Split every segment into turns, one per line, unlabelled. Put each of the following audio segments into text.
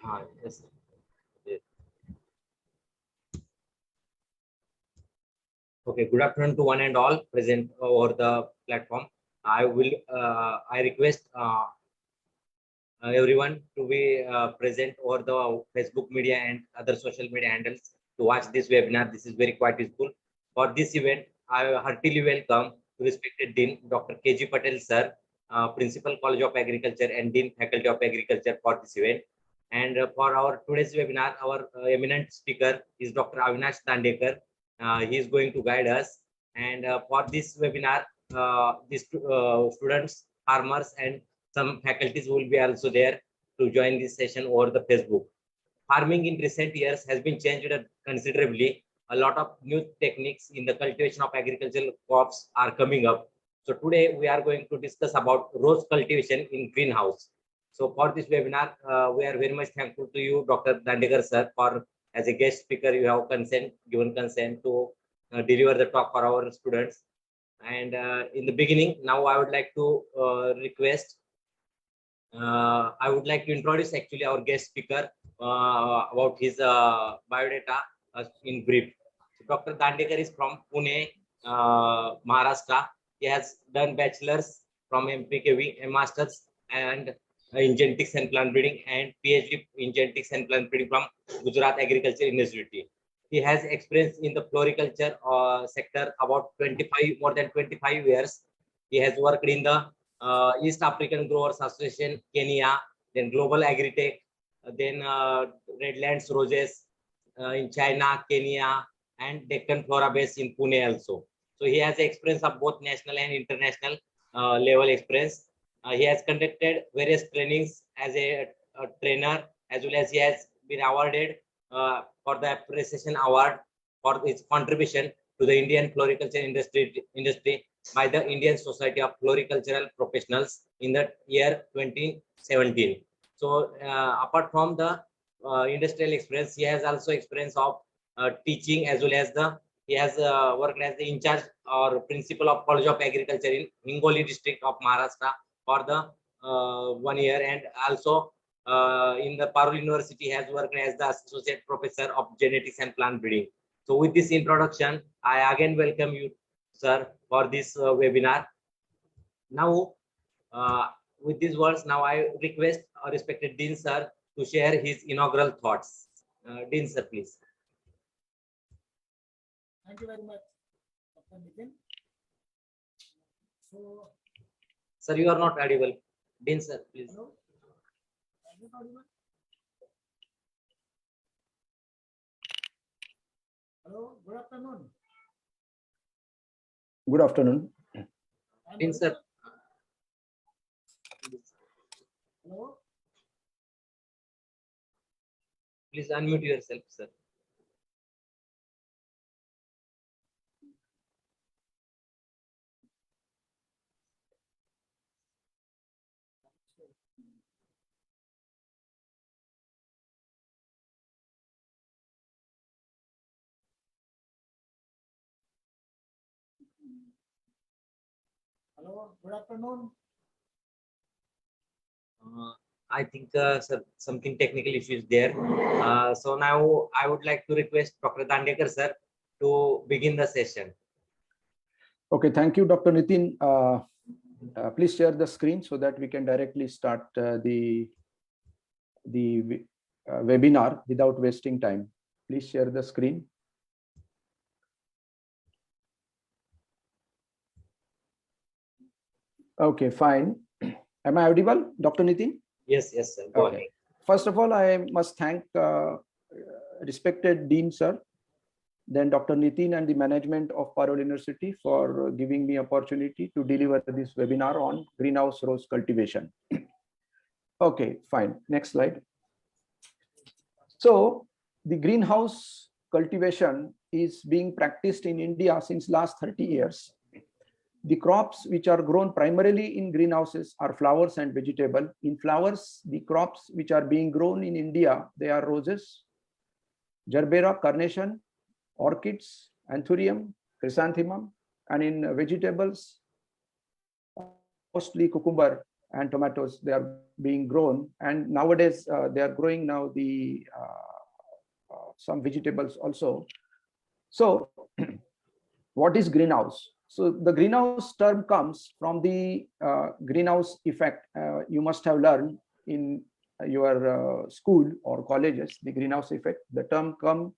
Yes. Yes. Okay. Good afternoon to one and all present over the platform. I request everyone to be present over the Facebook media and other social media handles to watch this webinar. This is very quite useful. For this event, I heartily welcome respected Dean Dr. K.G. Patel, sir, Principal College of Agriculture and Dean Faculty of Agriculture for this event. And for our today's webinar, our eminent speaker is Dr. Avinash Dandekar. He is going to guide us. And for this webinar, these students, farmers, and some faculties will be also there to join this session over the Facebook. Farming in recent years has been changed considerably. A lot of new techniques in the cultivation of agricultural crops are coming up. So today we are going to discuss about rose cultivation in greenhouse. So for this webinar, we are very much thankful to you, Dr. Dandekar sir, for as a guest speaker, you have given consent to deliver the talk for our students. And in the beginning, now I would like to request I would like to introduce actually our guest speaker about his biodata in brief. So Dr. Dandekar is from Pune, Maharashtra. He has done bachelor's from MPKV, a master's and in genetics and plant breeding, and PhD in genetics and plant breeding from Gujarat Agriculture University. He has experience in the floriculture sector about more than 25 years. He has worked in the East African Growers Association, Kenya, then Global Agritech, then Redlands Roses in China, Kenya, and Deccan Flora Base in Pune also. So he has experience of both national and international level experience. He has conducted various trainings as a trainer, as well as he has been awarded for the Appreciation Award for his contribution to the Indian floriculture industry by the Indian Society of Floricultural Professionals in the year 2017. So apart from the industrial experience, he has also experience of teaching, as well as he has worked as the in charge or principal of College of Agriculture in Hingoli district of Maharashtra for the 1 year, and also in the Parul University has worked as the associate professor of genetics and plant breeding. So with this introduction, I again welcome you, sir, for this webinar. Now, with these words, now I request our respected Dean, sir, to share his inaugural thoughts. Dean, sir, please.
Thank you very much, Dr. Nitin. So,
sir, you are not audible. Dean, sir, please.
Hello? Are you audible? Hello, good afternoon.
Good afternoon.
Dean, sir.
Hello?
Please unmute yourself, sir.
Hello, good afternoon.
I think sir, something technical issues there. So now I would like to request Dr. Dandekar, sir, to begin the session.
Okay, thank you, Dr. Nitin. Please share the screen so that we can directly start the webinar without wasting time. Please share the screen. Okay, fine. Am I audible, Dr. Nitin?
Yes, yes, sir. Go ahead.
First of all, I must thank respected Dean, sir, then Dr. Nitin and the management of Parul University for giving me opportunity to deliver this webinar on greenhouse rose cultivation. Okay, fine. Next slide. So the greenhouse cultivation is being practiced in India since last 30 years. The crops which are grown primarily in greenhouses are flowers and vegetable. In flowers, the crops which are being grown in India, they are roses, gerbera, carnation, orchids, anthurium, chrysanthemum, and in vegetables, mostly cucumber and tomatoes, they are being grown. And nowadays they are growing now the some vegetables also. So what is greenhouse? So the greenhouse term comes from the greenhouse effect. You must have learned in your school or colleges the greenhouse effect. The term come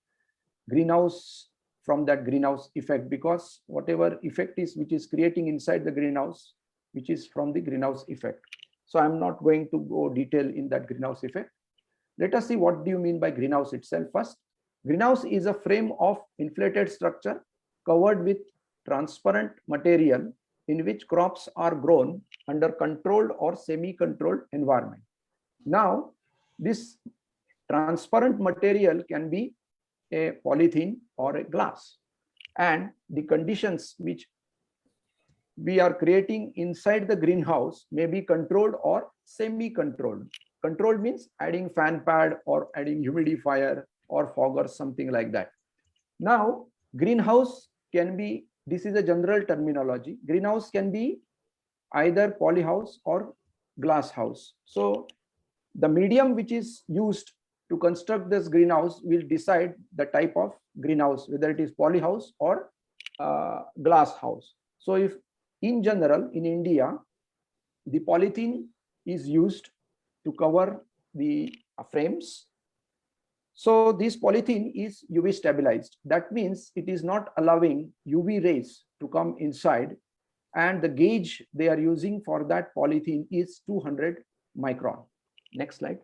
greenhouse from that greenhouse effect, because whatever effect is which is creating inside the greenhouse, which is from the greenhouse effect. So I'm not going to go detail in that greenhouse effect. Let us see what do you mean by greenhouse itself first. Greenhouse is a frame of inflated structure covered with transparent material in which crops are grown under controlled or semi-controlled environment. Now, this transparent material can be a polythene or a glass, and the conditions which we are creating inside the greenhouse may be controlled or semi-controlled. Controlled means adding fan pad or adding humidifier or fogger, something like that. Now, greenhouse can be, this is a general terminology. Greenhouse can be either polyhouse or glass house. So the medium which is used to construct this greenhouse will decide the type of greenhouse, whether it is polyhouse or glass house. So if in general in India, the polythene is used to cover the frames. So this polythene is UV stabilized. That means it is not allowing UV rays to come inside, and the gauge they are using for that polythene is 200 micron. Next slide.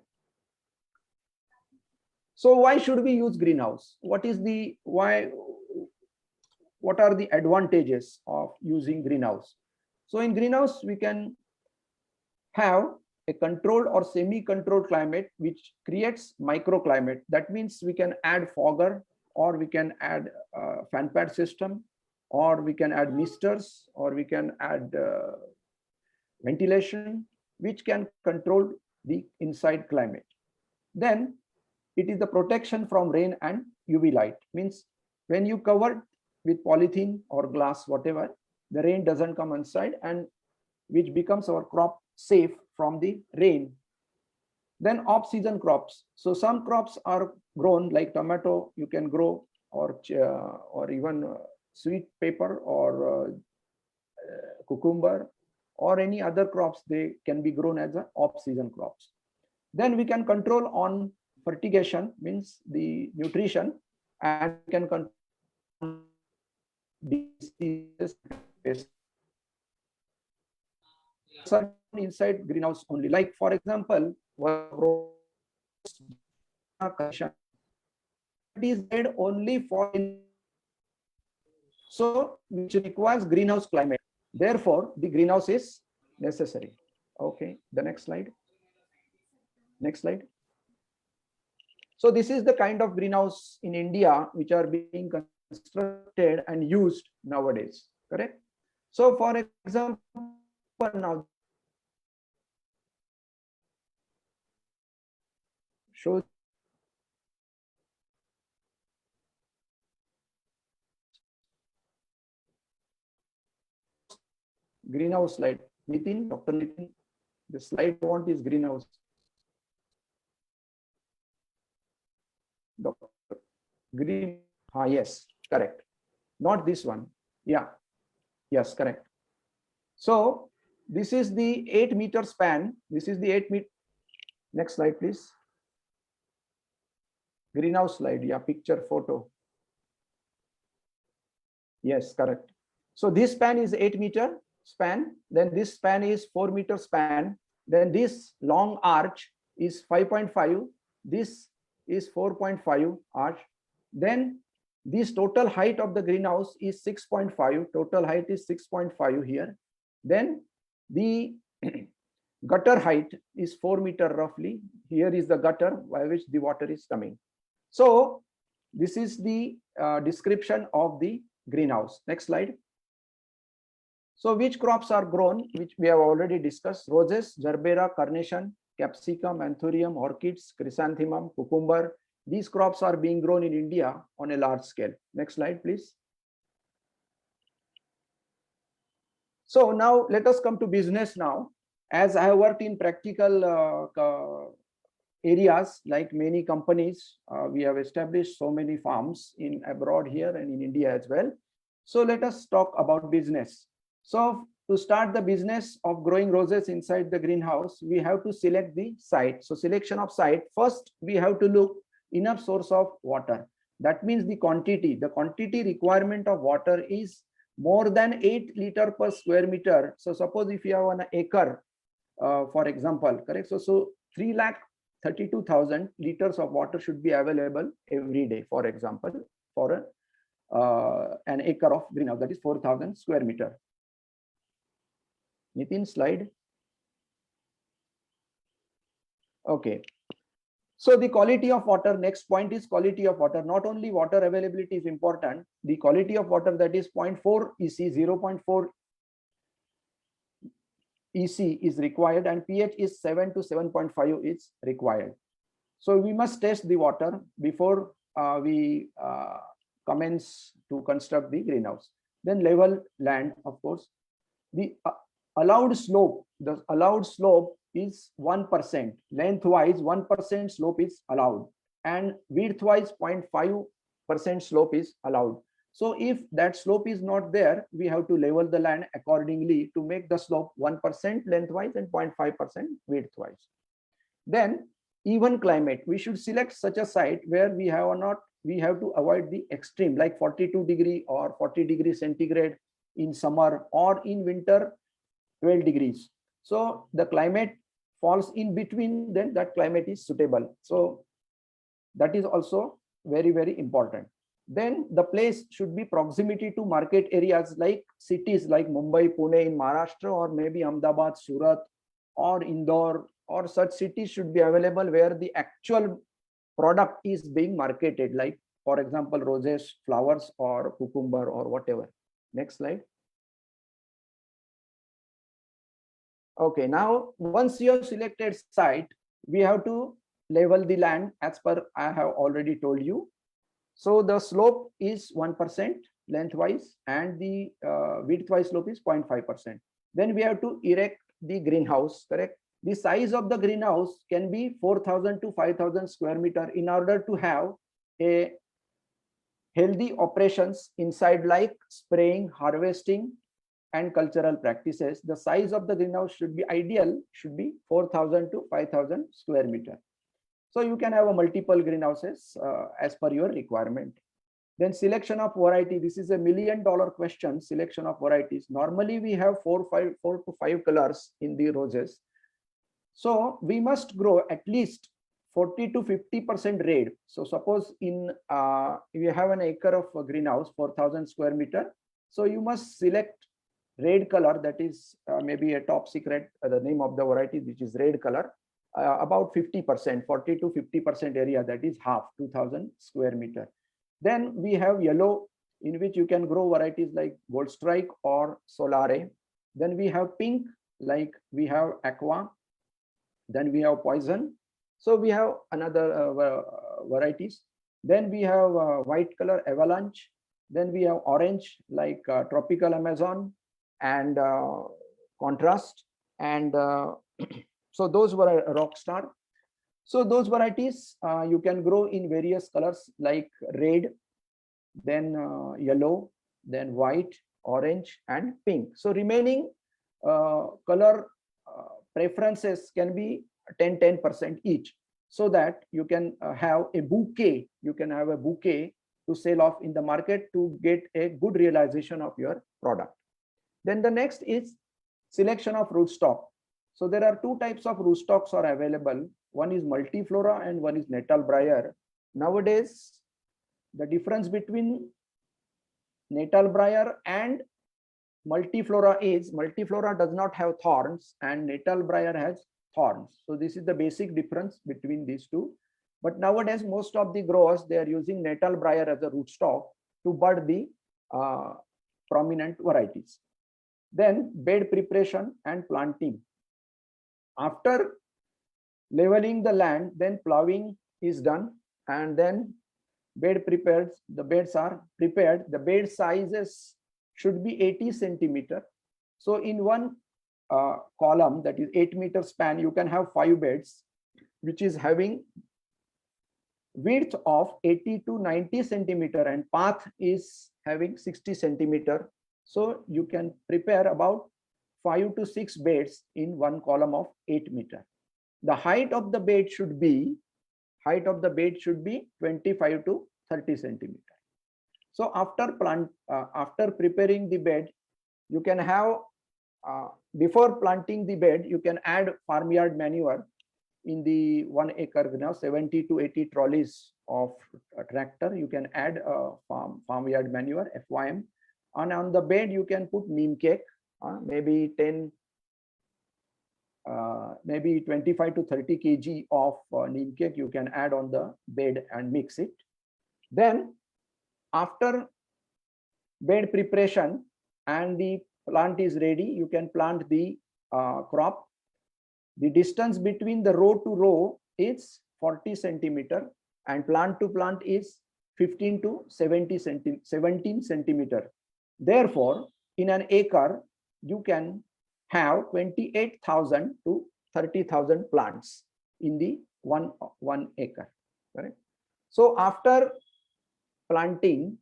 So why should we use greenhouse? What is the why? What are the advantages of using greenhouse? So in greenhouse, we can have a controlled or semi-controlled climate which creates microclimate. That means we can add fogger, or we can add fan pad system, or we can add misters, or we can add ventilation, which can control the inside climate. Then it is the protection from rain and UV light. Means when you cover with polythene or glass, whatever, the rain doesn't come inside, and which becomes our crop safe from the rain. Then off-season crops. So some crops are grown, like tomato you can grow, or even sweet pepper, or cucumber, or any other crops, they can be grown as a off-season crops. Then we can control on fertigation, means the nutrition, and we can control diseases inside greenhouse only. Like for example, it is made only for, so which requires greenhouse climate. Therefore, the greenhouse is necessary. Okay, the next slide. Next slide. So this is the kind of greenhouse in India which are being constructed and used nowadays. Correct. So for example, now show greenhouse slide. Nitin, Dr. Nitin, the slide I want is greenhouse. Dr. Green, yes, correct. Not this one. Yeah, yes, correct. So this is the 8-meter span. This is the 8-meter. Next slide, please. Greenhouse slide. Yeah, picture photo. Yes, correct. So this span is 8-meter span. Then this span is 4-meter span. Then this long arch is 5.5. This is 4.5 arch. Then this total height of the greenhouse is 6.5. Total height is 6.5 here. Then the gutter height is 4 meter roughly. Here is the gutter by which the water is coming. So this is the description of the greenhouse. Next slide. So which crops are grown, which we have already discussed: roses, gerbera, carnation, capsicum, anthurium, orchids, chrysanthemum, cucumber. These crops are being grown in India on a large scale. Next slide, please. So now let us come to business now. As I have worked in practical areas like many companies, we have established so many farms in abroad here and in India as well. So let us talk about business. So to start the business of growing roses inside the greenhouse, we have to select the site. So selection of site, first we have to look enough source of water. That means the quantity requirement of water is more than 8 liter per square meter. So suppose if you have an acre, for example, correct? So 3,32,000 liters of water should be available every day, for example, for an acre of greenhouse, that is 4,000 square meter. Nitin, slide. Okay. So the quality of water, next point is quality of water. Not only water availability is important, the quality of water, that is 0.4 EC, 0.4 EC is required, and pH is 7 to 7.5 is required. So we must test the water before we commence to construct the greenhouse. Then level land, of course. The allowed slope is 1%. Lengthwise, 1% slope is allowed, and widthwise 0.5% slope is allowed. So if that slope is not there, we have to level the land accordingly to make the slope 1% lengthwise and 0.5% widthwise. Then even climate, we should select such a site where we have to avoid the extreme, like 42 or 40 degrees centigrade in summer, or in winter 12 degrees. So the climate falls in between, then that climate is suitable. So that is also very, very important. Then the place should be proximity to market areas like cities like Mumbai, Pune in Maharashtra, or maybe Ahmedabad, Surat, or Indore, or such cities should be available where the actual product is being marketed, like for example roses, flowers, or cucumber, or whatever. Next slide. Okay, now once you have selected site, we have to level the land as per I have already told you. So the slope is 1% lengthwise, and the widthwise slope is 0.5%. Then we have to erect the greenhouse, correct? The size of the greenhouse can be 4,000 to 5,000 square meter in order to have a healthy operations inside, like spraying, harvesting, and cultural practices. The size of the greenhouse should be ideal, should be 4,000 to 5,000 square meter. So you can have a multiple greenhouses as per your requirement. Then selection of variety. This is $1 million question. Selection of varieties. Normally we have 4 to 5 colors in the roses. So we must grow at least 40 to 50% red. So suppose in you have an acre of a greenhouse, 4,000 square meter. So you must select red color, that is maybe a top secret, the name of the variety, which is red color. About 50%, 40 to 50% area, that is half, 2,000 square meter. Then we have yellow, in which you can grow varieties like Gold Strike or Solare. Then we have pink, like we have Aqua. Then we have Poison. So we have another varieties. Then we have white color Avalanche. Then we have orange, like Tropical Amazon and Contrast. And so those were Rockstar. So those varieties you can grow in various colors like red, then yellow, then white, orange, and pink. So remaining color preferences can be 10% each, so that you can have a bouquet. You can have a bouquet to sell off in the market to get a good realization of your product. Then the next is selection of rootstock. So there are two types of rootstocks are available. One is multiflora and one is natal briar. Nowadays, the difference between natal briar and multiflora is multiflora does not have thorns and natal briar has thorns. So this is the basic difference between these two. But nowadays, most of the growers, they are using natal briar as a rootstock to bud the prominent varieties. Then bed preparation and planting. After leveling the land, then plowing is done, and then bed prepared. The beds are prepared. The bed sizes should be 80 centimeter. So in one column, that is 8-meter span, you can have 5 beds, which is having width of 80 to 90 centimeter and path is having 60 centimeter. So you can prepare about 5 to 6 beds in one column of 8 meter. The height of the bed should be 25 to 30 centimeter. So after preparing the bed, you can have before planting the bed, you can add farmyard manure in the 1 acre greenhouse, 70 to 80 trolleys of a tractor. You can add farmyard manure, FYM, and on the bed you can put neem cake, maybe 25 to 30 kg of neem cake you can add on the bed and mix it. Then after bed preparation and the plant is ready, you can plant the crop. The distance between the row to row is 40 centimeter and plant to plant is 15 to 17 centimeter. Therefore, in an acre, you can have 28,000 to 30,000 plants in the one acre. Correct? So after planting,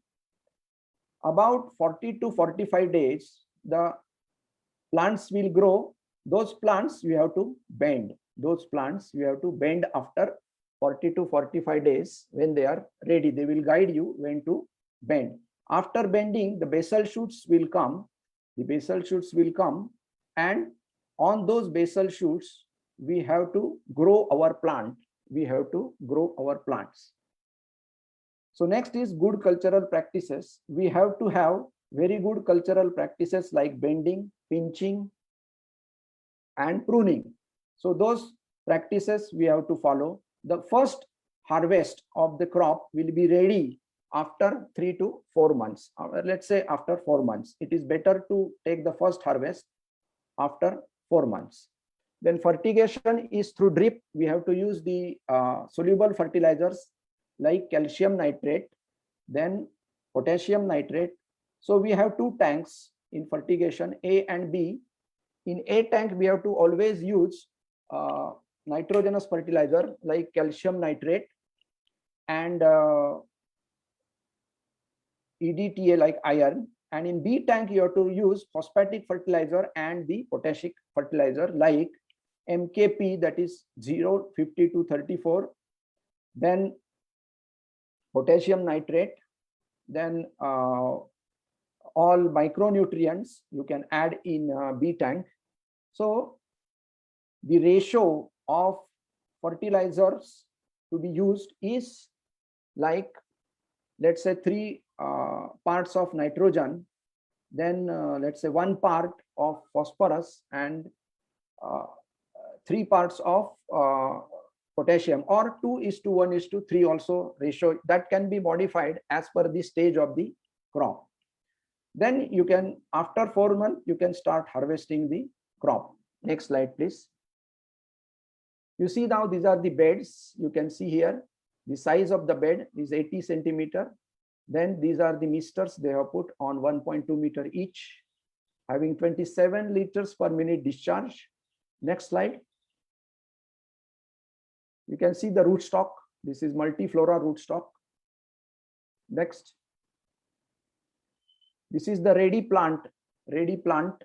about 40 to 45 days, the plants will grow. Those plants you have to bend. Those plants you have to bend after 40 to 45 days. When they are ready, they will guide you when to bend. After bending, the basal shoots will come. The basal shoots will come, and on those basal shoots, we have to grow our plant. We have to grow our plants. So next is good cultural practices. We have to have very good cultural practices like bending, pinching, and pruning. So those practices we have to follow. The first harvest of the crop will be ready after 3 to 4 months. Let's say after 4 months. It is better to take the first harvest after 4 months. Then fertigation is through drip. We have to use the soluble fertilizers like calcium nitrate, then potassium nitrate. So we have 2 tanks in fertigation, A and B. In A tank, we have to always use nitrogenous fertilizer like calcium nitrate and EDTA like iron. And in B tank, you have to use phosphatic fertilizer and the potassic fertilizer like MKP, that is 0, 50 to 34. Then potassium nitrate, then all micronutrients you can add in B tank. So the ratio of fertilizers to be used is like, let's say 3 parts of nitrogen, then let's say 1 part of phosphorus and 3 parts of potassium, or 2:1:3 also ratio that can be modified as per the stage of the crop. Then you can, after 4 months, you can start harvesting the crop. Next slide, please. You see now these are the beds. You can see here the size of the bed is 80 centimeter. Then these are the misters they have put on 1.2 meter each, having 27 liters per minute discharge. Next slide. You can see the rootstock. This is multiflora rootstock. Next. This is the ready plant. Ready plant.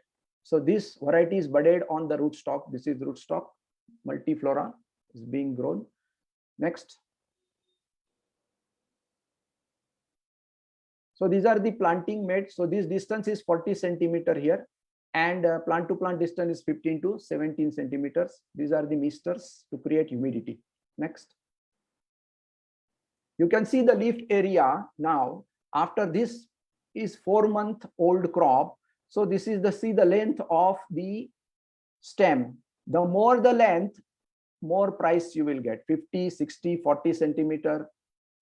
So this variety is budded on the rootstock. This is rootstock. Multiflora is being grown. Next. So these are the planting made. So this distance is 40 centimeter here, and plant to plant distance is 15 to 17 centimeters. These are the misters to create humidity. Next. You can see the leaf area now. After this is 4-month-old crop. So this is the length of the stem. The more the length, more price you will get. 50, 60, 40 centimeter.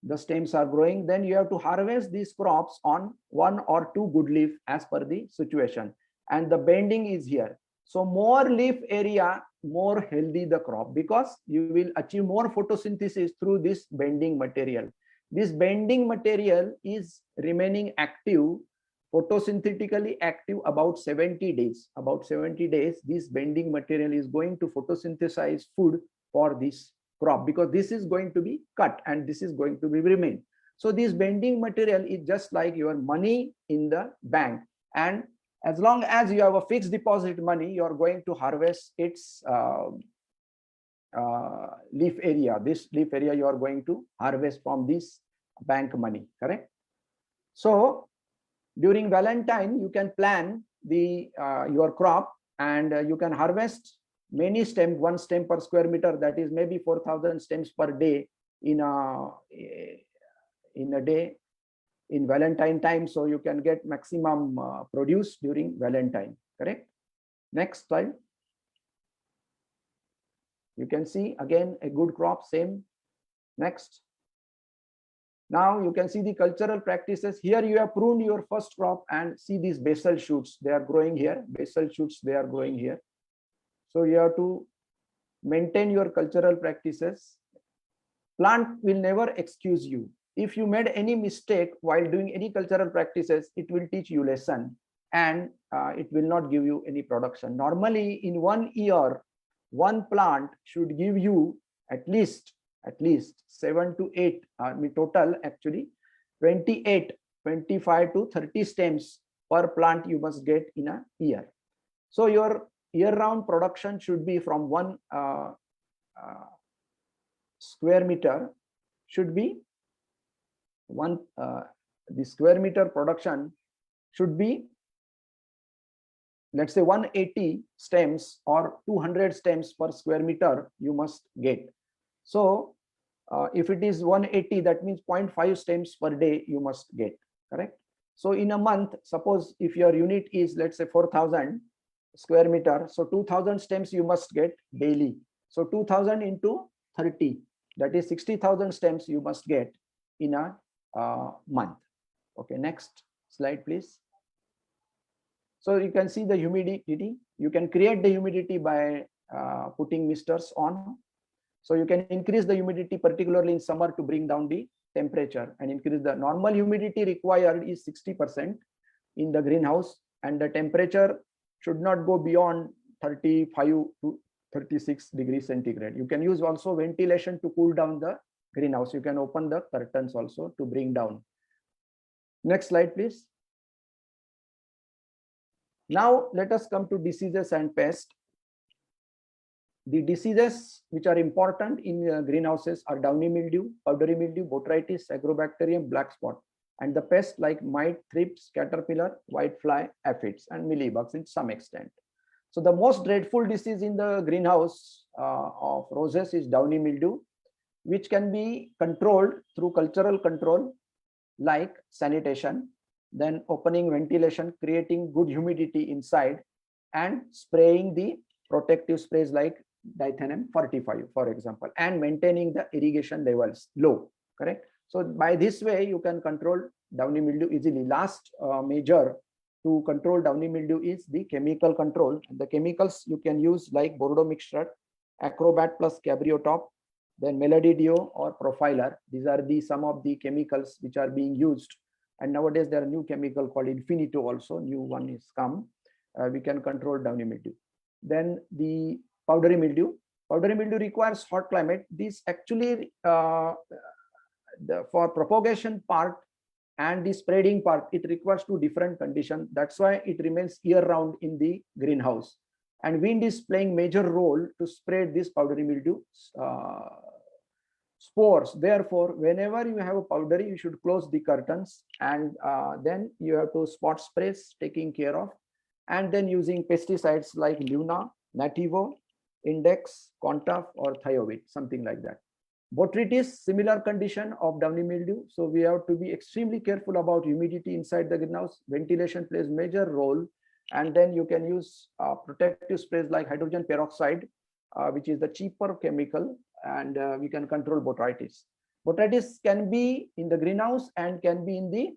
The stems are growing. Then you have to harvest these crops on 1 or 2 good leaf as per the situation. And the bending is here. So more leaf area, more healthy the crop, because you will achieve more photosynthesis through this bending material. This bending material is remaining active photosynthetically active about 70 days. About 70 days, this bending material is going to photosynthesize food for this crop, because this is going to be cut and this is going to be remain. So this bending material is just like your money in the bank, and as long as you have a fixed deposit money, you are going to harvest its leaf area. This leaf area you are going to harvest from this bank money, correct? So during Valentine, you can plan the your crop, and you can harvest many stems, one stem per square meter. That is maybe 4,000 stems per day in a day in Valentine time. So you can get maximum produce during Valentine, correct? Next slide. You can see again a good crop, same. Next. Now you can see the cultural practices. Here you have pruned your first crop and see these basal shoots. They are growing here. Basal shoots, they are growing here. So you have to maintain your cultural practices. Plant will never excuse you. If you made any mistake while doing any cultural practices, it will teach you lesson, and it will not give you any production. Normally in 1 year, one plant should give you at least 7 to 8, total actually 28, 25 to 30 stems per plant you must get in a year. So your year-round production should be from 1 square meter should be the square meter production should be, let's say, 180 stems or 200 stems per square meter you must get. So if it is 180, that means 0.5 stems per day you must get, correct? So in a month, suppose if your unit is, let's say, 4,000 square meter, so 2,000 stems you must get daily. So 2,000 into 30, that is 60,000 stems you must get in a month. Okay, next slide, please. So you can see the humidity. You can create the humidity by putting misters on. So you can increase the humidity, particularly in summer, to bring down the temperature and increase the normal humidity required is 60% in the greenhouse, and the temperature should not go beyond 35 to 36 degrees centigrade. You can use also ventilation to cool down the greenhouse. You can open the curtains also to bring down. Next slide, please. Now let us come to diseases and pests. The diseases which are important in greenhouses are downy mildew, powdery mildew, botrytis, agrobacterium, black spot, and the pests like mite, thrips, caterpillar, whitefly, aphids, and mealybugs in some extent. So the most dreadful disease in the greenhouse of roses is downy mildew, which can be controlled through cultural control like sanitation, then opening ventilation, creating good humidity inside, and spraying the protective sprays like dithanem 45, for example, and maintaining the irrigation levels low, correct? So by this way, you can control downy mildew easily. Last measure to control downy mildew is the chemical control. The chemicals you can use like Bordeaux mixture, Acrobat plus Cabriotop, then Melody or Profiler. These are some of the chemicals which are being used. And nowadays there are new chemical called Infinito also, new one is come. We can control downy mildew. Then the powdery mildew. Powdery mildew requires hot climate. This actually for propagation part and the spreading part, it requires two different conditions. That's why it remains year round in the greenhouse. And wind is playing major role to spread this powdery mildew spores. Therefore, whenever you have a powdery, you should close the curtains, and then you have to spot sprays taking care of, and then using pesticides like Luna, Nativo, Index, Contaf, or Thiovit, something like that. Botrytis, similar condition of downy mildew. So we have to be extremely careful about humidity inside the greenhouse. Ventilation plays major role, and then you can use protective sprays like hydrogen peroxide, which is the cheaper chemical, and we can control botrytis. Botrytis can be in the greenhouse and can be in the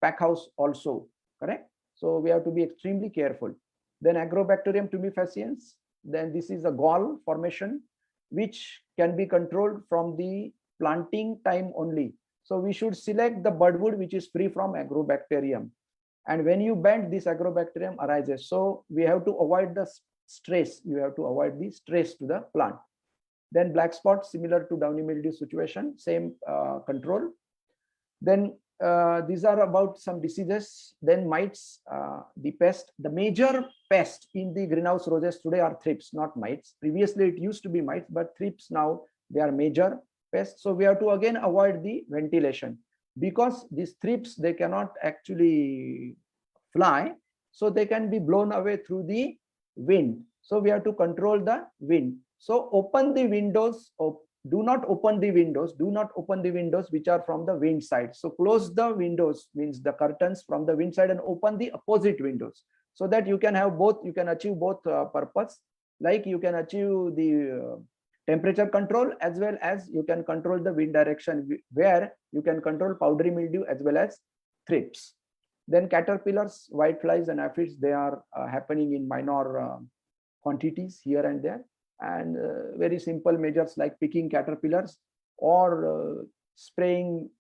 pack house also, correct? So we have to be extremely careful. Then Agrobacterium tumefaciens, then this is a gall formation which can be controlled from the planting time only. So we should select the budwood which is free from Agrobacterium. And when you bend, this agrobacterium arises. So we have to avoid the stress. You have to avoid the stress to the plant. Then black spot, similar to downy mildew situation, same control. Then these are about some diseases. Then mites, the pest. The major pest in the greenhouse roses today are thrips, not mites. Previously, it used to be mites, but thrips now, they are major pests. So we have to again avoid the ventilation, because these thrips, they cannot actually fly, so they can be blown away through the wind. So we have to control the wind. So open the windows, do not open the windows, which are from the wind side. So close the windows, means the curtains from the wind side, and open the opposite windows, so that you can have both, you can achieve both purpose. Like you can achieve the temperature control, as well as you can control the wind direction, where you can control powdery mildew as well as thrips. Then caterpillars, whiteflies and aphids, they are happening in minor quantities here and there. And very simple measures like picking caterpillars or spraying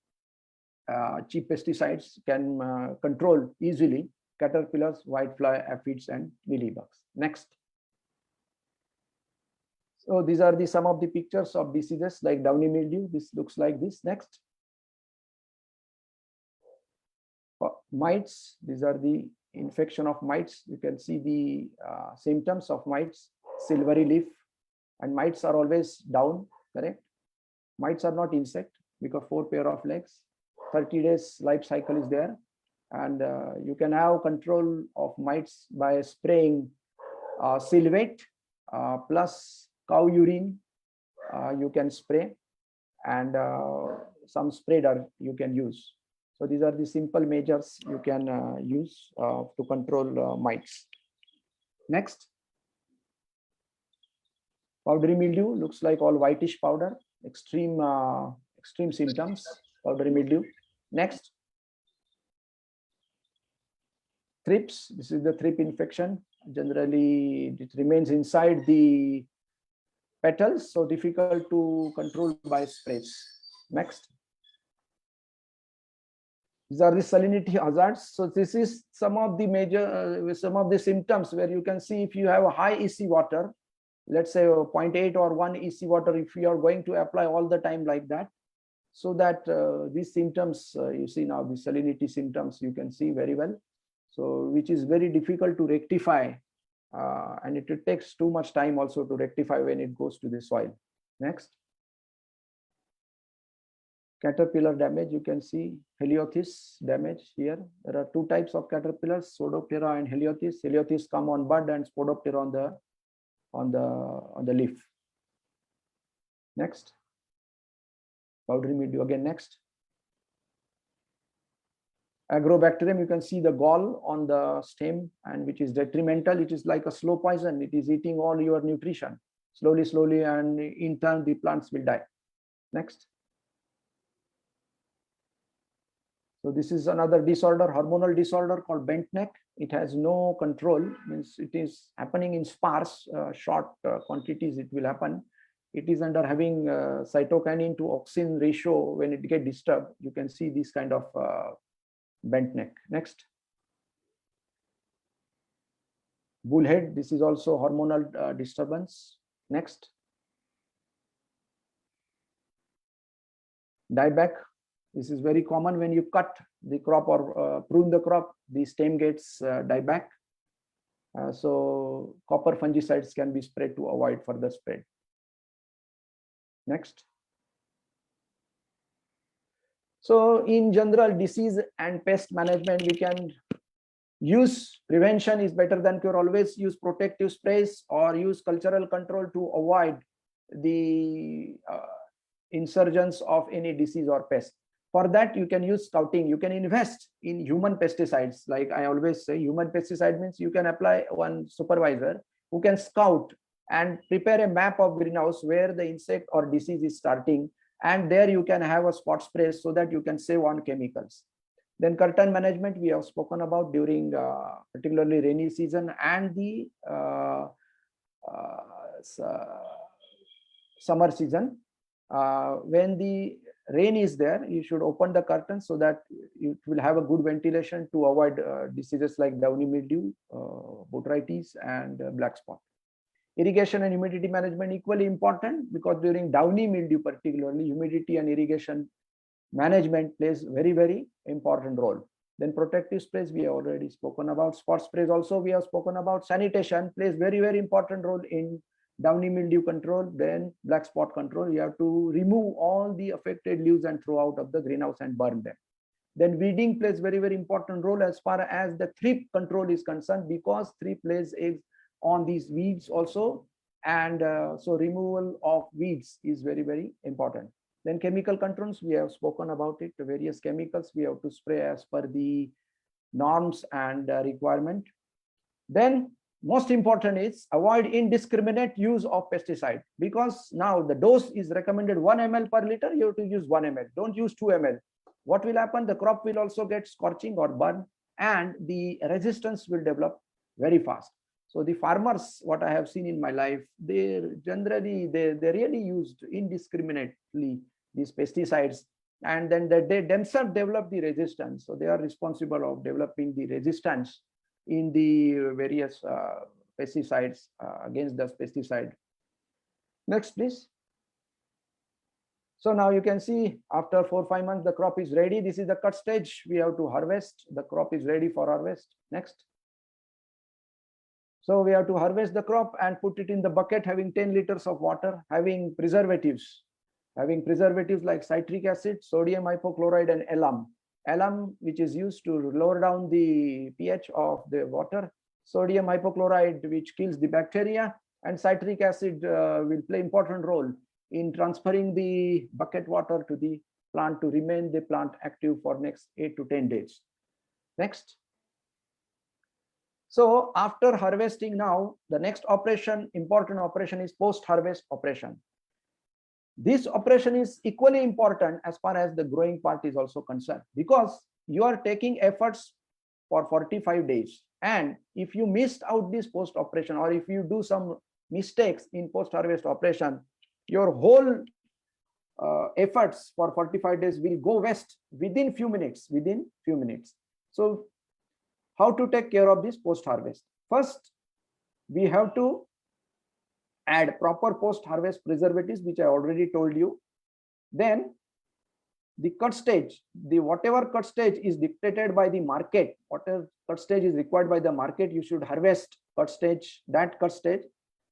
cheap pesticides can control easily caterpillars, whitefly, aphids and mealybugs. Next. So these are some of the pictures of diseases like downy mildew. This looks like this. Next. Mites, these are the infection of mites. You can see the symptoms of mites: silvery leaf, and mites are always down, correct? Mites are not insect, because 4 pair of legs, 30 days life cycle is there. And you can have control of mites by spraying silvate plus cow urine, you can spray, and some spreader you can use. So these are the simple measures you can use to control mites. Next. Powdery mildew looks like all whitish powder, extreme symptoms, powdery mildew. Next. Thrips, this is the thrip infection. Generally, it remains inside the petals, so difficult to control by sprays. Next. These are the salinity hazards. So this is some of the major, some of the symptoms where you can see if you have a high EC water, let's say 0.8 or 1 EC water, if you are going to apply all the time like that, so that these symptoms, you see now the salinity symptoms, you can see very well. So which is very difficult to rectify, and it takes too much time also to rectify when it goes to the soil. Next. Caterpillar damage, you can see Heliothis damage here. There are 2 types of caterpillars, Spodoptera and Heliothis. Heliothis come on bud and Spodoptera on the leaf. Next. Powdery mildew again. Next. Agrobacterium, you can see the gall on the stem, and which is detrimental. It is like a slow poison. It is eating all your nutrition slowly, and in turn the plants will die. Next. So this is another disorder, hormonal disorder called bent neck. It has no control, means it is happening in sparse, short quantities it will happen. It is under having cytokinin to auxin ratio. When it gets disturbed, you can see this kind of bent neck. Next. Bullhead, this is also hormonal disturbance. Next. Dieback. This is very common when you cut the crop or prune the crop, the stem gets dieback. So copper fungicides can be sprayed to avoid further spread. Next. So in general, disease and pest management, we can use prevention is better than cure. Always use protective sprays or use cultural control to avoid the insurgence of any disease or pest. For that, you can use scouting. You can invest in human pesticides. Like I always say, human pesticide means you can apply one supervisor who can scout and prepare a map of greenhouse where the insect or disease is starting. And there you can have a spot spray so that you can save on chemicals. Then curtain management, we have spoken about during particularly rainy season and the summer season. When the rain is there, you should open the curtains so that it will have a good ventilation to avoid diseases like downy mildew, botrytis, and black spot. Irrigation and humidity management equally important, because during downy mildew particularly, humidity and irrigation management plays very important role. Then protective sprays we have already spoken about. Spot sprays also we have spoken about. Sanitation plays very important role in downy mildew control. Then black spot control, you have to remove all the affected leaves and throw out of the greenhouse and burn them. Then weeding plays very important role as far as the thrip control is concerned, because thrip lays eggs on these weeds also, and so removal of weeds is very important. Then chemical controls, we have spoken about it. The various chemicals we have to spray as per the norms and requirement. Then most important is avoid indiscriminate use of pesticide, because now the dose is recommended 1 ml per liter. You have to use 1 ml. Don't use 2 ml. What will happen? The crop will also get scorching or burn, and the resistance will develop very fast. So the farmers, what I have seen in my life, they really used indiscriminately these pesticides, and then they themselves develop the resistance. So they are responsible of developing the resistance in the various pesticides against the pesticide. Next, please. So now you can see after 4-5 months, the crop is ready. This is the cut stage. We have to harvest. The crop is ready for harvest. Next. So we have to harvest the crop and put it in the bucket having 10 liters of water, having preservatives like citric acid, sodium hypochlorite, and alum. Alum, which is used to lower down the pH of the water, sodium hypochlorite, which kills the bacteria, and citric acid will play important role in transferring the bucket water to the plant to remain the plant active for next 8 to 10 days. Next. So after harvesting, now the next operation, important operation, is post-harvest operation. This operation is equally important as far as the growing part is also concerned, because you are taking efforts for 45 days. And if you missed out this post-operation, or if you do some mistakes in post-harvest operation, your whole efforts for 45 days will go waste within few minutes. So how to take care of this post-harvest? First, we have to add proper post-harvest preservatives, which I already told you. Then the cut stage, whatever cut stage is dictated by the market, whatever cut stage is required by the market, you should harvest that cut stage.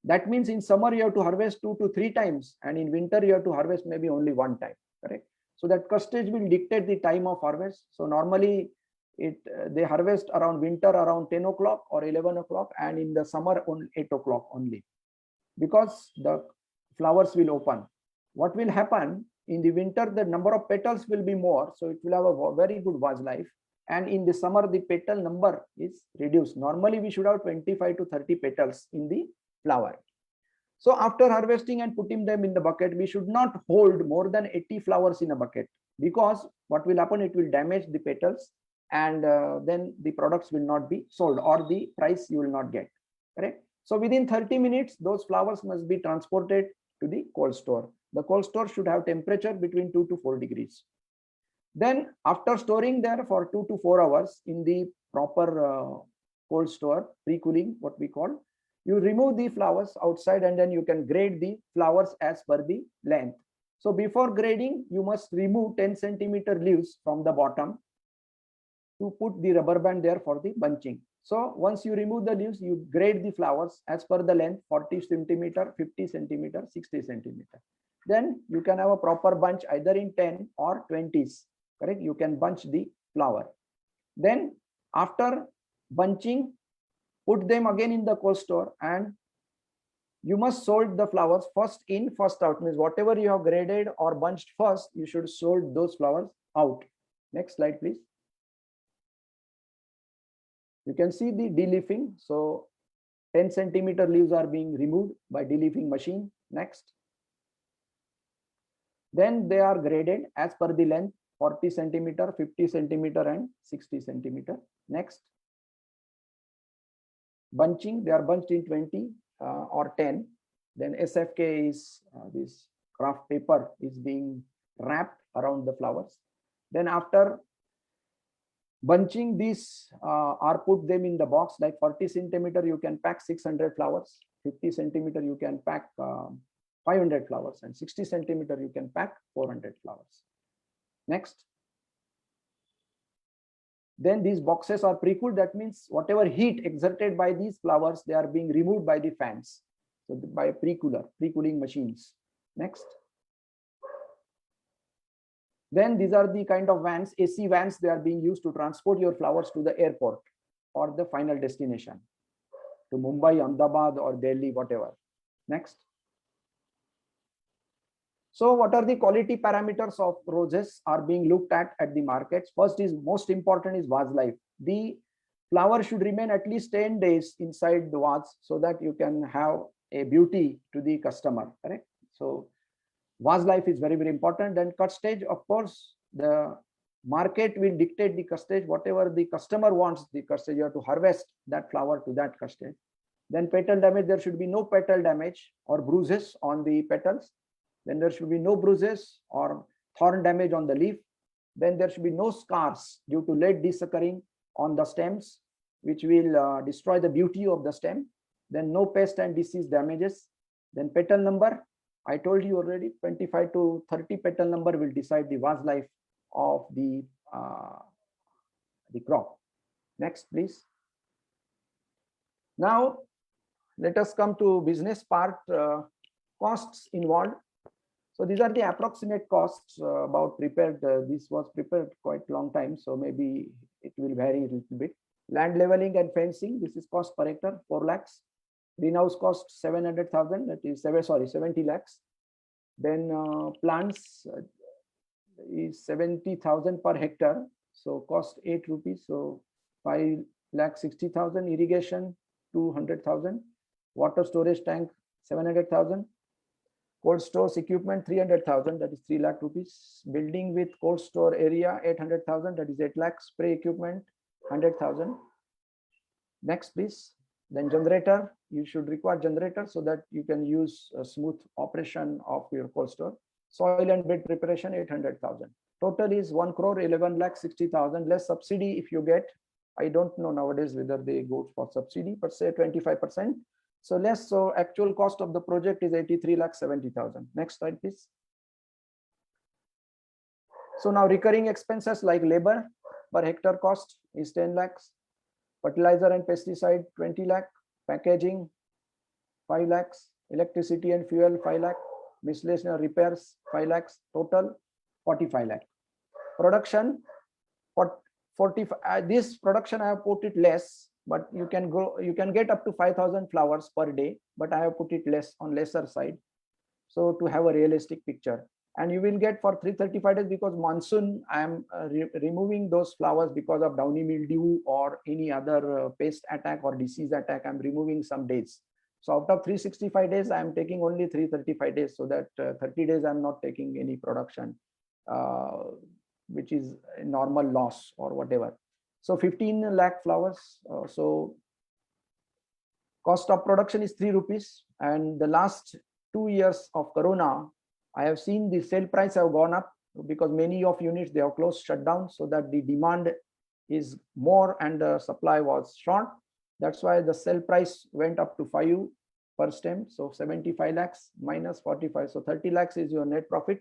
That means in summer you have to harvest 2 to 3 times, and in winter you have to harvest maybe only 1 time, correct? So that cut stage will dictate the time of harvest. So normally they harvest around winter around 10 o'clock or 11 o'clock, and in the summer on 8 o'clock only, because the flowers will open. What will happen in the winter? The number of petals will be more, so it will have a very good vase life. And in the summer, the petal number is reduced. Normally, we should have 25 to 30 petals in the flower. So after harvesting and putting them in the bucket, we should not hold more than 80 flowers in a bucket, because what will happen? It will damage the petals, and then the products will not be sold, or the price you will not get, correct? So within 30 minutes, those flowers must be transported to the cold store. The cold store should have temperature between 2 to 4 degrees. Then after storing there for 2 to 4 hours in the proper cold store, pre-cooling, what we call, you remove the flowers outside, and then you can grade the flowers as per the length. So before grading, you must remove 10 centimeter leaves from the bottom to put the rubber band there for the bunching. So once you remove the leaves, you grade the flowers as per the length, 40 centimeter, 50 centimeter, 60 centimeter. Then you can have a proper bunch either in 10 or 20s, correct? You can bunch the flower. Then after bunching, put them again in the cold store, and you must sort the flowers first in, first out. Means whatever you have graded or bunched first, you should sort those flowers out. Next slide, please. You can see the deleafing. So 10 centimeter leaves are being removed by deleafing machine. Next. Then they are graded as per the length, 40 centimeter, 50 centimeter, and 60 centimeter. Next. Bunching, they are bunched in 20 or 10. Then SFK is this craft paper is being wrapped around the flowers. Then after bunching, these are put them in the box, like 40 centimeter you can pack 600 flowers, 50 centimeter you can pack 500 flowers, and 60 centimeter you can pack 400 flowers. Next. Then these boxes are pre-cooled. That means whatever heat exerted by these flowers, they are being removed by the fans. So by pre-cooling machines. Next. Then these are the kind of vans, AC vans, they are being used to transport your flowers to the airport or the final destination, to Mumbai, Ahmedabad, or Delhi, whatever. Next. So what are the quality parameters of roses are being looked at the markets? First is, most important is vase life. The flower should remain at least 10 days inside the vase so that you can have a beauty to the customer, correct? So vase life is very, very important. Then cut stage, of course, the market will dictate the cut stage. Whatever the customer wants, the cut stage, you have to harvest that flower to that cut stage. Then petal damage, there should be no petal damage or bruises on the petals. Then there should be no bruises or thorn damage on the leaf. Then there should be no scars due to lead desuckering on the stems, which will destroy the beauty of the stem. Then no pest and disease damages. Then petal number, I told you already, 25 to 30 petal number will decide the vase life of the crop. Next, please. Now, let us come to business part, costs involved. So these are the approximate costs about prepared. This was prepared quite long time, so maybe it will vary a little bit. Land leveling and fencing, this is cost per hectare, 4 lakhs. Greenhouse cost 700,000, that is 70 lakhs. Then plants is 70,000 per hectare, so cost 8 rupees, so 5 lakh 60,000. Irrigation 200,000. Water storage tank 700,000. Cold stores equipment 300,000, that is 3 lakh rupees. Building with cold store area 800,000, that is 8 lakhs. Spray equipment 100,000. Next, please. Then generator, you should require generator so that you can use a smooth operation of your cold store. Soil and bed preparation 800,000. Total is 1 crore 11 lakh 60,000 less subsidy if you get. I don't know nowadays whether they go for subsidy, but say 25%. So less, so actual cost of the project is 83 lakh 70,000. Next slide, please. So now recurring expenses like labor per hectare cost is 10 lakhs. Fertilizer and pesticide 20 lakh. Packaging 5 lakhs. Electricity and fuel 5 lakh. Miscellaneous repairs 5 lakhs. Total 45 lakh. Production for 45. This production I have put it less, but you can go, you can get up to 5,000 flowers per day, but I have put it less, on lesser side, so to have a realistic picture. And you will get for 335 days, because monsoon I am removing those flowers because of downy mildew or any other pest attack or disease attack. I'm removing some days. So out of 365 days, I am taking only 335 days, so that 30 days I'm not taking any production, which is a normal loss or whatever. So 15 lakh flowers. So cost of production is 3 rupees. And the last 2 years of Corona, I have seen the sale price have gone up because many of units, they have closed, shut down, so that the demand is more and the supply was short. That's why the sale price went up to 5 per stem. So 75 lakhs minus 45. So 30 lakhs is your net profit.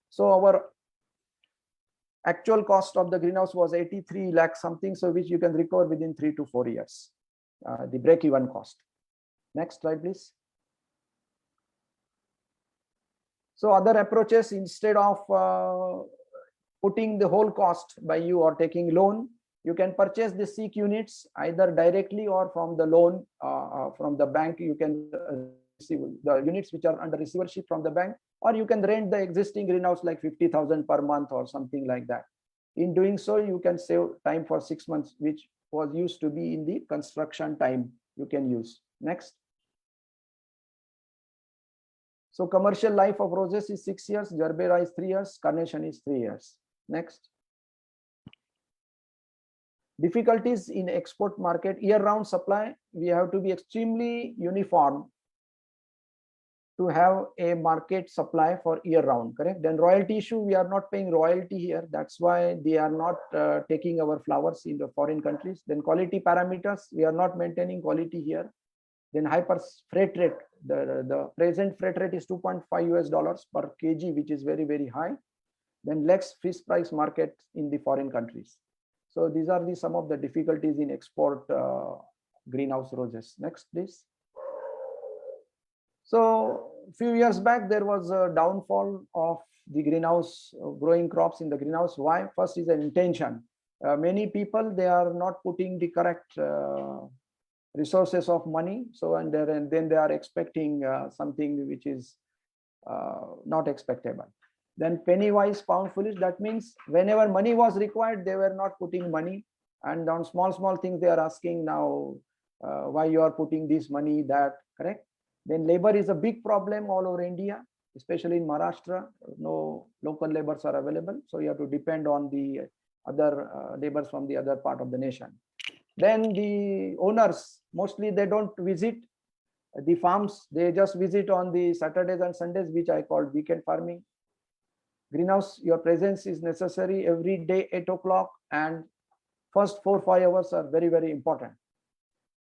So our actual cost of the greenhouse was 83 lakhs something, so which you can recover within 3 to 4 years, the break-even cost. Next slide, please. So other approaches, instead of putting the whole cost by you or taking loan, you can purchase the seek units either directly or from the loan from the bank. You can receive the units which are under receivership from the bank, or you can rent the existing greenhouse like 50,000 per month or something like that. In doing so, you can save time for 6 months, which was used to be in the construction time. You can use. Next. So commercial life of roses is 6 years, gerbera is 3 years, carnation is 3 years. Next. Difficulties in export market, year-round supply. We have to be extremely uniform to have a market supply for year round, correct? Then royalty issue, we are not paying royalty here. That's why they are not taking our flowers in the foreign countries. Then quality parameters, we are not maintaining quality here. Then hyper freight rate, the present freight rate is 2.5 US dollars per kg, which is very, very high. Then less fish price market in the foreign countries. So these are some of the difficulties in export greenhouse roses. Next, please. So a few years back, there was a downfall of the greenhouse growing crops in the greenhouse. Why? First is an intention. Many people, they are not putting the correct resources of money. So, and then they are expecting something which is not expectable. Then penny wise, pound foolish. That means whenever money was required, they were not putting money. And on small things, they are asking now why you are putting this money, that, correct? Then labor is a big problem all over India, especially in Maharashtra. No local laborers are available. So you have to depend on the other laborers from the other part of the nation. Then the owners, mostly they don't visit the farms. They just visit on the Saturdays and Sundays, which I call weekend farming. Greenhouse, your presence is necessary every day, 8 o'clock, and first 4-5 hours are very, very important.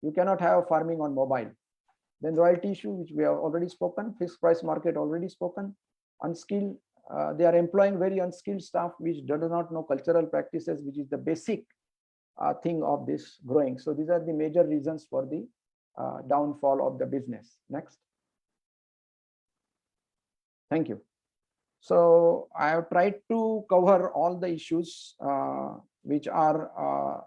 You cannot have farming on mobile. Then royalty issue, which we have already spoken, fixed price market already spoken, unskilled, they are employing very unskilled staff, which do not know cultural practices, which is the basic thing of this growing. So these are the major reasons for the downfall of the business. Next. Thank you. So I have tried to cover all the issues which are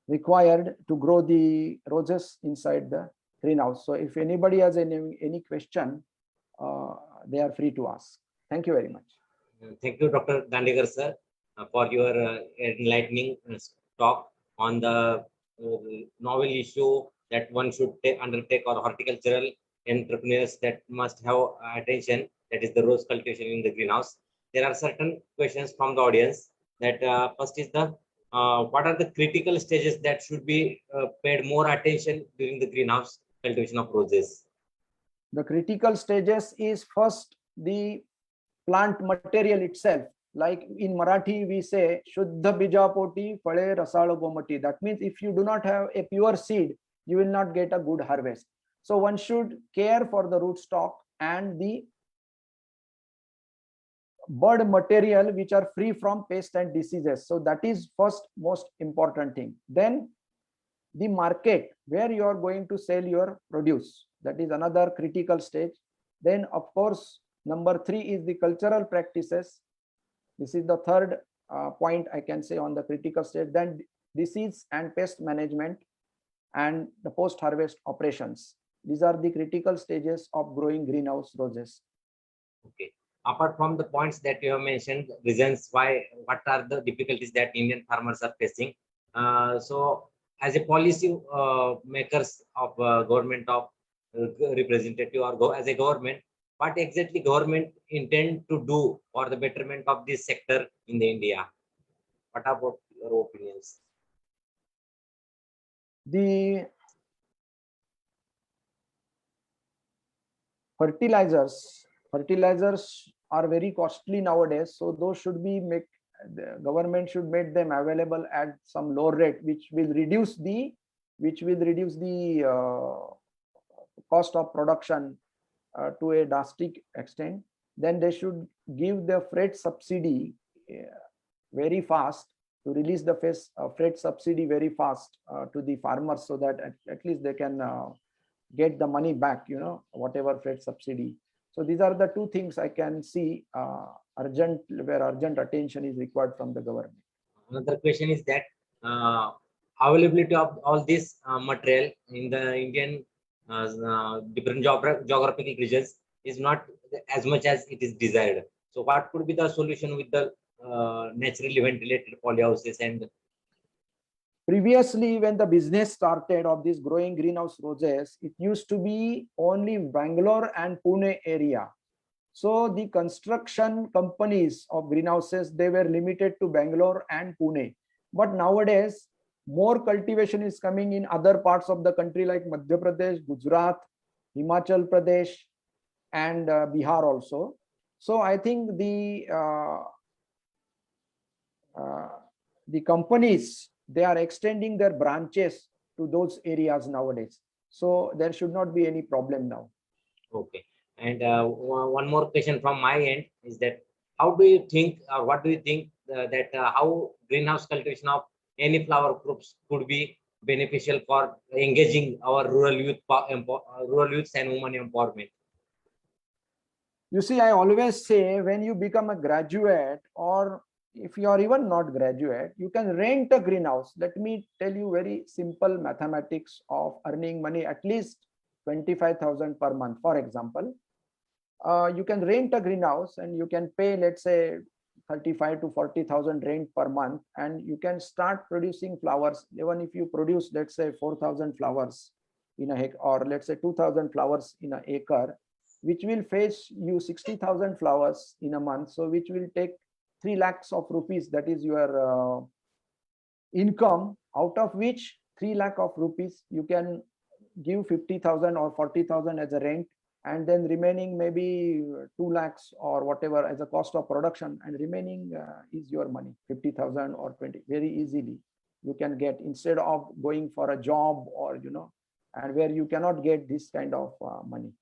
required to grow the roses inside the greenhouse. So if anybody has any question, they are free to ask. Thank you very much.
Thank you, Dr. Dandekar sir, for your enlightening talk on the novel issue that one should undertake, or horticultural entrepreneurs that must have attention, that is the rose cultivation in the greenhouse. There are certain questions from the audience. That first is the what are the critical stages that should be paid more attention during the greenhouse cultivation of roses?
The critical stages is first the plant material itself. Like in Marathi, we say Shuddha bijapoti phale rasal gomati. That means if you do not have a pure seed, you will not get a good harvest. So one should care for the rootstock and the bud material which are free from pests and diseases. So that is first most important thing. Then the market where you are going to sell your produce, that is another critical stage. Then of course, number 3 is the cultural practices. This is the third point I can say on the critical stage. Then disease and pest management and the post-harvest operations. These are the critical stages of growing greenhouse roses.
Okay. Apart from the points that you have mentioned, reasons why, what are the difficulties that Indian farmers are facing? So as a policy makers of government of representative, or as a government, what exactly government intend to do for the betterment of this sector in the India? What about your opinions?
The fertilizers are very costly nowadays, so those should be the government should make them available at some lower rate, which will reduce the cost of production to a drastic extent. Then they should give the freight subsidy very fast, to release the freight subsidy very fast to the farmers, so that at least they can get the money back, whatever freight subsidy. So these are the two things I can see urgent attention is required from the government.
Another question is that availability of all this material in the Indian different geographical regions is not as much as it is desired. So what could be the solution with the naturally ventilated polyhouses? And
previously, when the business started of this growing greenhouse roses, it used to be only Bangalore and Pune area. So the construction companies of greenhouses, they were limited to Bangalore and Pune. But nowadays, more cultivation is coming in other parts of the country like Madhya Pradesh, Gujarat, Himachal Pradesh, and Bihar also. So I think the companies, they are extending their branches to those areas nowadays. So there should not be any problem now.
Okay. And one more question from my end is that how do you think, or what do you think that how greenhouse cultivation of any flower groups could be beneficial for engaging our rural youth, rural youths and women empowerment?
You see, I always say when you become a graduate, or if you are even not graduate, you can rent a greenhouse. Let me tell you very simple mathematics of earning money, at least 25,000 per month. For example, you can rent a greenhouse and you can pay, let's say, 35 to 40,000 rent per month, and you can start producing flowers. Even if you produce, let's say, 4,000 flowers in a hectare, or let's say 2,000 flowers in an acre, which will fetch you 60,000 flowers in a month. So which will take 3 lakhs of rupees. That is your income, out of which 3 lakh of rupees you can give 50,000 or 40,000 as a rent, and then remaining maybe 2 lakhs or whatever as a cost of production, and remaining is your money, 50,000 or 20, very easily you can get, instead of going for a job, or and where you cannot get this kind of money.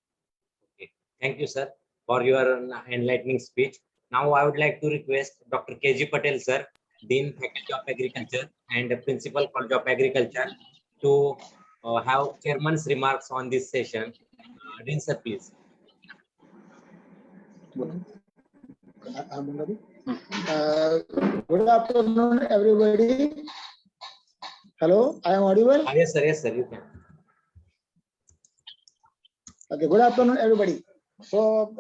Okay. Thank you, sir, for your enlightening speech. Now I would like to request Dr. KG Patel, sir, Dean Faculty of Agriculture and Principal College of Agriculture, to have chairman's remarks on this session. Dean, sir, please.
Good afternoon, everybody. Hello, I am audible.
Yes, sir. Yes, sir. You can.
Okay. Good afternoon, everybody. So,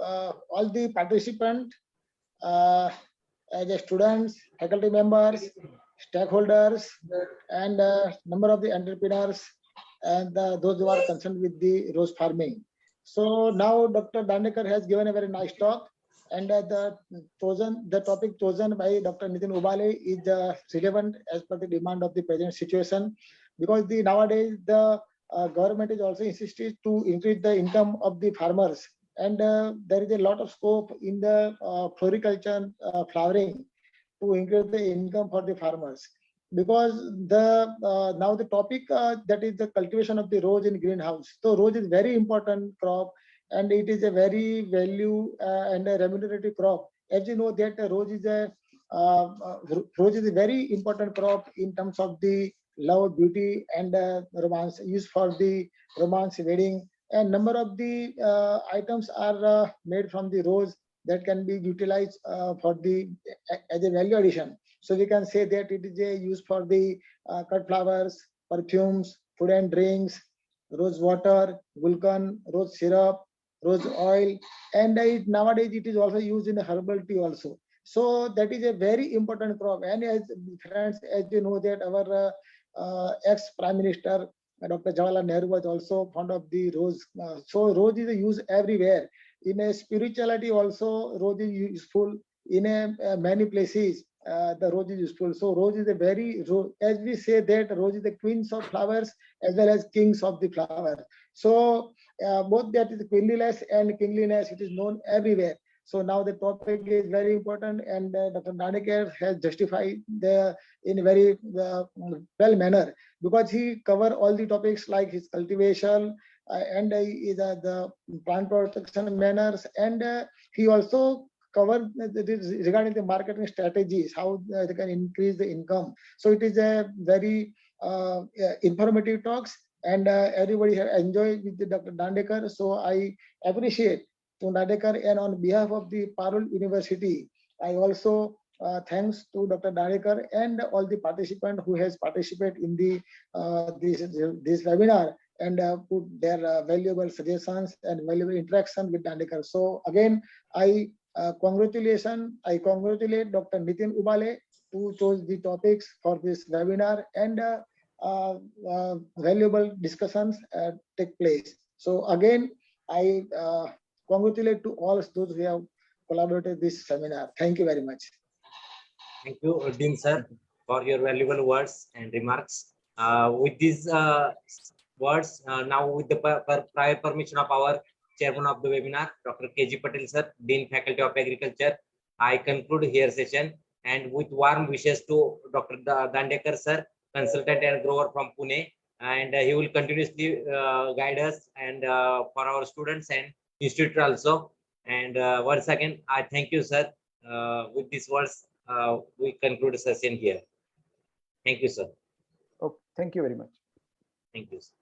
all the participants, as the students, faculty members, stakeholders, and number of the entrepreneurs, and those who are concerned with the rose farming. So now Dr. Dandekar has given a very nice talk, and the topic chosen by Dr. Nitin Ubale is relevant as per the demand of the present situation, because nowadays the government is also insisted to increase the income of the farmers, and there is a lot of scope in the floriculture, flowering, to increase the income for the farmers, because now the topic that is the cultivation of the rose in greenhouse. So rose is very important crop, and it is a very value and a remunerative crop. As you know that rose is a very important crop in terms of the love, beauty, and romance, used for the romance, wedding, and number of the items are made from the rose that can be utilized for the as a value addition. So we can say that it is used for the cut flowers, perfumes, food and drinks, rose water, gulkan, rose syrup, rose oil, and nowadays it is also used in herbal tea also. So that is a very important crop. And as friends, as you know that our ex-Prime Minister Dr. Jawaharlal Nehru was also fond of the rose. So rose is used everywhere. In a spirituality also, rose is useful. In many places, the rose is useful. So rose is a very, as we say that rose is the queens of flowers as well as kings of the flower. So both that is queenliness and kingliness, it is known everywhere. So now the topic is very important, and Dr. Dandekar has justified in a very well manner, because he covered all the topics like his cultivation and the plant protection manners, and he also covered regarding the marketing strategies, how they can increase the income. So it is a very informative talks, and everybody have enjoyed with Dr. Dandekar. So I appreciate to Dandekar, and on behalf of the Parul University, I also thanks to Dr. Dandekar and all the participants who has participated in the this webinar, and put their valuable suggestions and valuable interaction with Dandekar. So again, I congratulate Dr. Nitin Ubale to choose the topics for this webinar, and valuable discussions take place. So again, I congratulate to all those who have collaborated this seminar. Thank you very much.
Thank you, Dean sir, for your valuable words and remarks. With these words, now with the prior permission of our chairman of the webinar, Dr. K.G. Patel, sir, Dean Faculty of Agriculture. I conclude here session and with warm wishes to Dr. Dandekar, sir, consultant and grower from Pune, and he will continuously guide us and for our students and institute also. And once again, I thank you, sir. With these words, we conclude the session here. Thank you, sir.
Okay, thank you very much.
Thank you, sir.